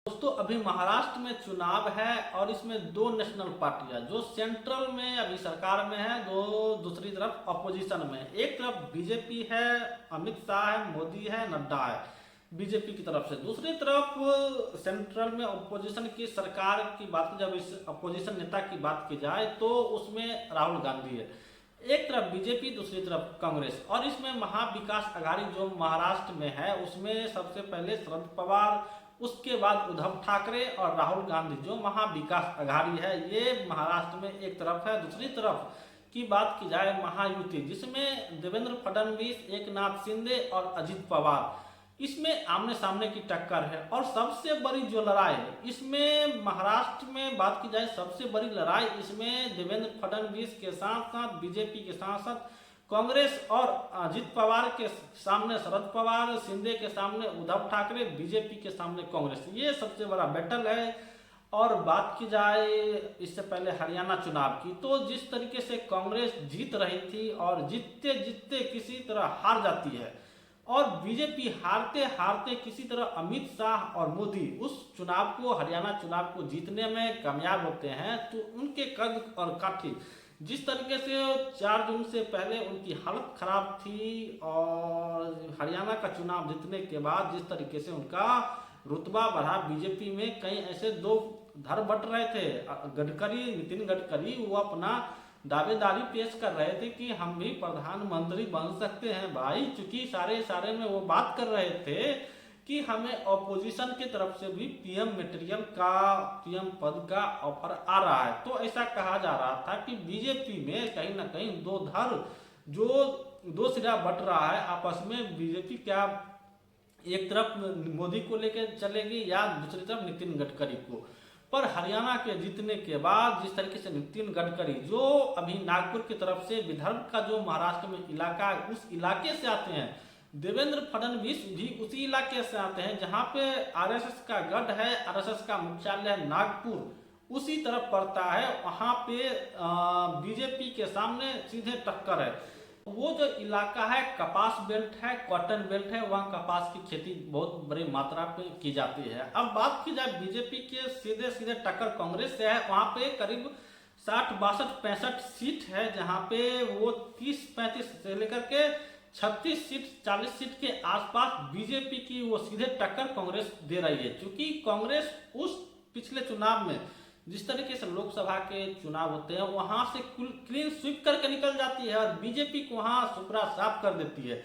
दोस्तों अभी महाराष्ट्र में चुनाव है और इसमें दो नेशनल पार्टियां जो सेंट्रल में अभी सरकार में है, दो दूसरी तरफ अपोजिशन में। एक तरफ बीजेपी है, अमित शाह है, मोदी है, नड्डा है बीजेपी की तरफ से। दूसरी तरफ सेंट्रल में अपोजिशन की सरकार की बात, जब इस अपोजिशन नेता की बात की जाए तो उसमें राहुल गांधी है। एक तरफ बीजेपी, दूसरी तरफ कांग्रेस। और इसमें महाविकास अघाड़ी जो महाराष्ट्र में है उसमें सबसे पहले शरद पवार, उसके बाद उद्धव ठाकरे और राहुल गांधी जो महाविकास अघाड़ी है, ये महाराष्ट्र में एक तरफ है। दूसरी तरफ की बात की जाए महायुति, जिसमें देवेंद्र फडणवीस, एकनाथ शिंदे और अजित पवार, इसमें आमने सामने की टक्कर है। और सबसे बड़ी जो लड़ाई है इसमें महाराष्ट्र में बात की जाए, सबसे बड़ी लड़ाई इसमें देवेंद्र फडणवीस के साथ साथ बीजेपी के साथ साथ कांग्रेस और अजित पवार के सामने शरद पवार, शिंदे के सामने उद्धव ठाकरे, बीजेपी के सामने कांग्रेस, ये सबसे बड़ा बैटल है। और बात की जाए इससे पहले हरियाणा चुनाव की, तो जिस तरीके से कांग्रेस जीत रही थी और जीतते जीतते किसी तरह हार जाती है और बीजेपी हारते हारते किसी तरह अमित शाह और मोदी उस चुनाव को, हरियाणा चुनाव को जीतने में कामयाब होते हैं, तो उनके कद और काठी, जिस तरीके से 4 जून से पहले उनकी हालत खराब थी और हरियाणा का चुनाव जीतने के बाद जिस तरीके से उनका रुतबा बढ़ा बीजेपी में, कई ऐसे दो धर बट रहे थे। नितिन गडकरी वो अपना दावेदारी पेश कर रहे थे कि हम भी प्रधानमंत्री बन सकते हैं भाई, चूंकि सारे में वो बात कर रहे थे कि हमें ऑपोजिशन की तरफ से भी पीएम मटेरियल का, पीएम पद का ऑफर आ रहा है। तो ऐसा कहा जा रहा था कि बीजेपी में कहीं ना कहीं दो धर, जो दो सिरा बट रहा है आपस में। बीजेपी क्या एक तरफ मोदी को लेकर चलेगी या दूसरी तरफ नितिन गडकरी को। पर हरियाणा के जीतने के बाद जिस तरीके से नितिन गडकरी, जो अभी नागपुर की तरफ से विदर्भ का जो महाराष्ट्र में इलाका है उस इलाके से आते हैं, देवेंद्र फडणवीस भी उसी इलाके से आते हैं जहां पे आरएसएस का गढ़ है, आरएसएस का मुख्यालय नागपुर उसी तरफ पड़ता है। वहां पे बीजेपी के सामने सीधे टक्कर है। वो जो इलाका है कपास बेल्ट है, कॉटन बेल्ट है, वहाँ कपास की खेती बहुत बड़ी मात्रा पे की जाती है। अब बात की जाए बीजेपी के सीधे सीधे टक्कर कांग्रेस से है, वहाँ पे करीब 60, 62, 65 सीट है, जहाँ पे वो 30, 35 से लेकर के 36 सीट, 40 सीट के आसपास बीजेपी की वो सीधे टक्कर कांग्रेस दे रही है। क्योंकि कांग्रेस उस पिछले चुनाव में जिस तरीके से लोकसभा के चुनाव होते हैं वहां से क्लीन स्वीप करके निकल जाती है और बीजेपी को वहां सुपरा साफ कर देती है।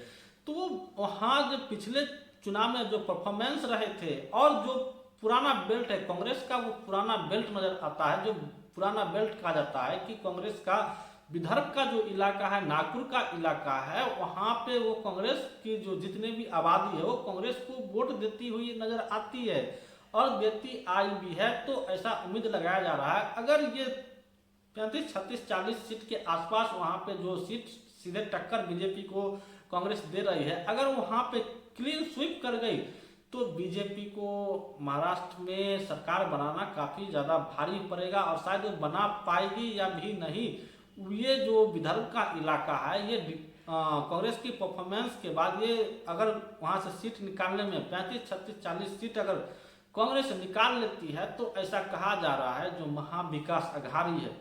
तो वहां जो पिछले चुनाव में जो परफॉर्मेंस रहे थे और जो पुराना बेल्ट है कांग्रेस का, वो पुराना बेल्ट नजर आता है। जो पुराना बेल्ट कहा जाता है कि कांग्रेस का विदर्भ का जो इलाका है, नागपुर का इलाका है, वहां पे वो कांग्रेस की जो जितने भी आबादी है वो कांग्रेस को वोट देती हुई नजर आती है और देती आई भी है। तो ऐसा उम्मीद लगाया जा रहा है अगर ये 35, 36, 40 सीट के आसपास वहां पे जो सीट सीधे टक्कर बीजेपी को कांग्रेस दे रही है, अगर वहां पे क्लीन स्वीप कर गई तो बीजेपी को महाराष्ट्र में सरकार बनाना काफी ज्यादा भारी पड़ेगा और शायद वो बना पाएगी या भी नहीं। ये जो विदर्भ का इलाका है, ये कांग्रेस की परफॉर्मेंस के बाद ये अगर वहां से सीट निकालने में 35, 36, 40 सीट अगर कांग्रेस निकाल लेती है तो ऐसा कहा जा रहा है जो महाविकास अघाड़ी है,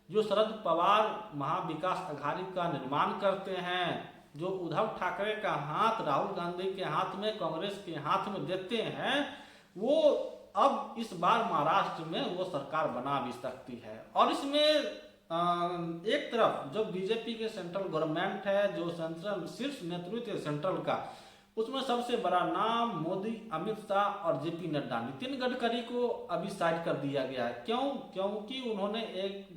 जो शरद पवार महाविकास अघाड़ी का निर्माण करते हैं, जो उद्धव ठाकरे का हाथ राहुल गांधी के हाथ में, कांग्रेस के हाथ में देते हैं, वो अब इस बार महाराष्ट्र में वो सरकार बना भी सकती है। और इसमें एक तरफ जो बीजेपी के सेंट्रल गवर्नमेंट है, जो सेंट्रल शीर्ष नेतृत्व है सेंट्रल का, उसमें सबसे बड़ा नाम मोदी, अमित शाह और जेपी नड्डा। नितिन गडकरी को अभी साइड कर दिया गया है। क्यों? क्योंकि उन्होंने एक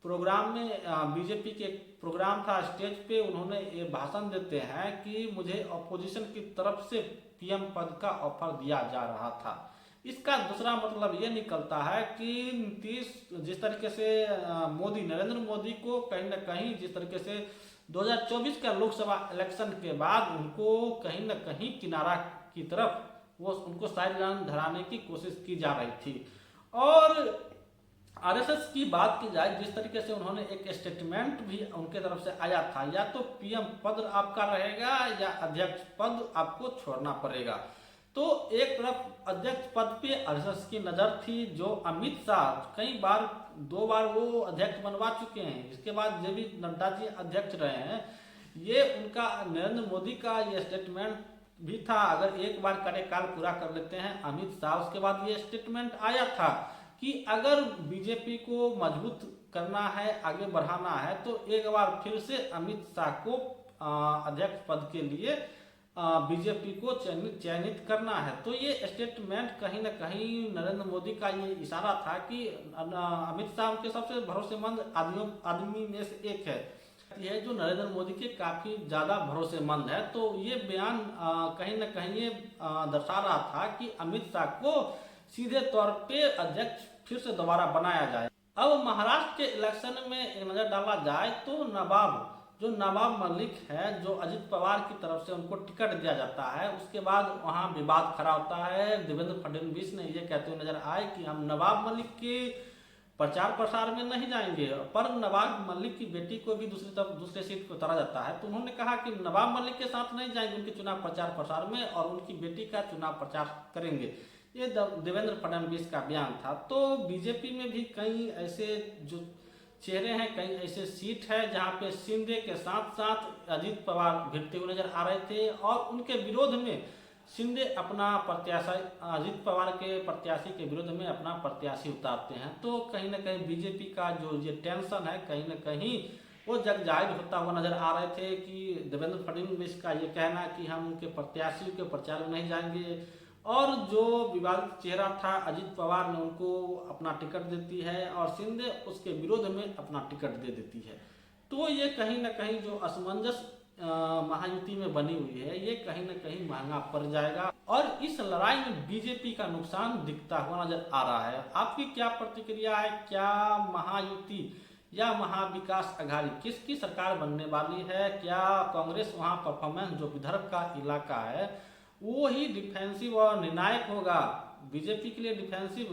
प्रोग्राम में, बीजेपी के प्रोग्राम था, स्टेज पे उन्होंने ये भाषण देते हैं कि मुझे अपोजिशन की तरफ से पीएम पद का ऑफर दिया जा रहा था। इसका दूसरा मतलब ये निकलता है कि नीतीश, जिस तरीके से मोदी, नरेंद्र मोदी को कहीं ना कहीं जिस तरीके से 2024 का लोकसभा इलेक्शन के बाद उनको कहीं न कहीं किनारा की तरफ वो उनको साइड लाइन धराने की कोशिश की जा रही थी। और आरएसएस की बात की जाए, जिस तरीके से उन्होंने एक स्टेटमेंट भी उनके तरफ से आया था, या तो पीएम पद आपका रहेगा या अध्यक्ष पद आपको छोड़ना पड़ेगा। तो एक तरफ अध्यक्ष पद पे आरएसएस की नजर थी, जो अमित शाह कई बार 2 बार वो अध्यक्ष बनवा चुके हैं, इसके बाद जब भी नड्डा जी अध्यक्ष रहे हैं, ये उनका नरेंद्र मोदी का ये स्टेटमेंट भी था, अगर एक बार कार्यकाल पूरा कर लेते हैं अमित शाह, उसके बाद ये स्टेटमेंट आया था कि अगर बीजेपी को मजबूत करना है, आगे बढ़ाना है, तो एक बार फिर से अमित शाह को अध्यक्ष पद के लिए बीजेपी को चयनित करना है। तो ये स्टेटमेंट कहीं ना कहीं नरेंद्र मोदी का ये इशारा था कि अमित शाह उनके सबसे भरोसेमंद आदमी में से एक है, ये जो नरेंद्र मोदी के काफी ज्यादा भरोसेमंद है। तो ये बयान कहीं ना कहीं ये दर्शा रहा था कि अमित शाह को सीधे तौर पे अध्यक्ष फिर से दोबारा बनाया जाए। अब महाराष्ट्र के इलेक्शन में एक नजर डाला जाए तो नवाब मलिक है, जो अजित पवार की तरफ से उनको टिकट दिया जाता है, उसके बाद वहां विवाद खड़ा होता है। देवेंद्र फडणवीस ने ये कहते हुए नजर आए कि हम नवाब मलिक के प्रचार प्रसार में नहीं जाएंगे, पर नवाब मलिक की बेटी को भी दूसरे सीट पर उतारा जाता है, तो उन्होंने कहा कि नवाब मलिक के साथ नहीं जाएंगे उनके चुनाव प्रचार प्रसार में, और उनकी बेटी का चुनाव प्रचार करेंगे। ये देवेंद्र फडणवीस का बयान था। तो बीजेपी में भी कई ऐसे जो चेहरे हैं, कई ऐसे सीट है जहां पे शिंदे के साथ साथ अजित पवार भिड़ते हुए नजर आ रहे थे, और उनके विरोध में शिंदे अपना प्रत्याशी, अजित पवार के प्रत्याशी के विरोध में अपना प्रत्याशी उतारते हैं। तो कहीं ना कहीं बीजेपी का जो ये टेंशन है, कहीं ना कहीं वो जग जाहिर होता हुआ नजर आ रहे थे कि देवेंद्र फडणवीस का ये कहना कि हम उनके प्रत्याशियों के प्रचार में नहीं जाएंगे, और जो विवादित चेहरा था अजित पवार ने उनको अपना टिकट देती है, और शिंदे उसके विरोध में अपना टिकट दे देती है। तो ये कहीं ना कहीं जो असमंजस महायुति में बनी हुई है, ये कहीं ना कहीं महंगा पड़ जाएगा, और इस लड़ाई में बीजेपी का नुकसान दिखता हुआ नजर आ रहा है। आपकी क्या प्रतिक्रिया है? क्या महायुति या महाविकास अघाड़ी किसकी सरकार बनने वाली है? क्या कांग्रेस वहां परफॉर्मेंस, जो विदर्भ का इलाका है, वो ही डिफेंसिव और निर्णायक होगा बीजेपी के लिए? डिफेंसिव,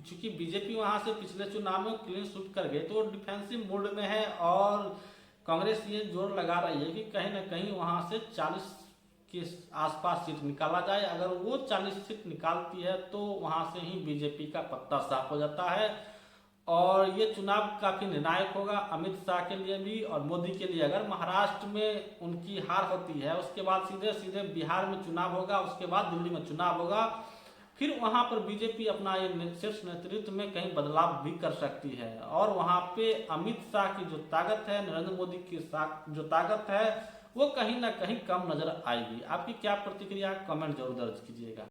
चूंकि बीजेपी वहां से पिछले चुनाव में क्लीन स्वीप कर गए, तो डिफेंसिव मोड में है, और कांग्रेस ये जोर लगा रही है कि कहीं ना कहीं वहां से 40 के आसपास सीट निकाला जाए। अगर वो 40 सीट निकालती है तो वहां से ही बीजेपी का पत्ता साफ हो जाता है, और ये चुनाव काफी निर्णायक होगा अमित शाह के लिए भी और मोदी के लिए। अगर महाराष्ट्र में उनकी हार होती है, उसके बाद सीधे सीधे बिहार में चुनाव होगा, उसके बाद दिल्ली में चुनाव होगा, फिर वहां पर बीजेपी अपना ये शीर्ष नेतृत्व में कहीं बदलाव भी कर सकती है, और वहां पे अमित शाह की जो ताकत है, नरेंद्र मोदी की जो ताकत है, वो कहीं ना कहीं कम नजर आएगी। आपकी क्या प्रतिक्रिया? कमेंट जरूर दर्ज कीजिएगा।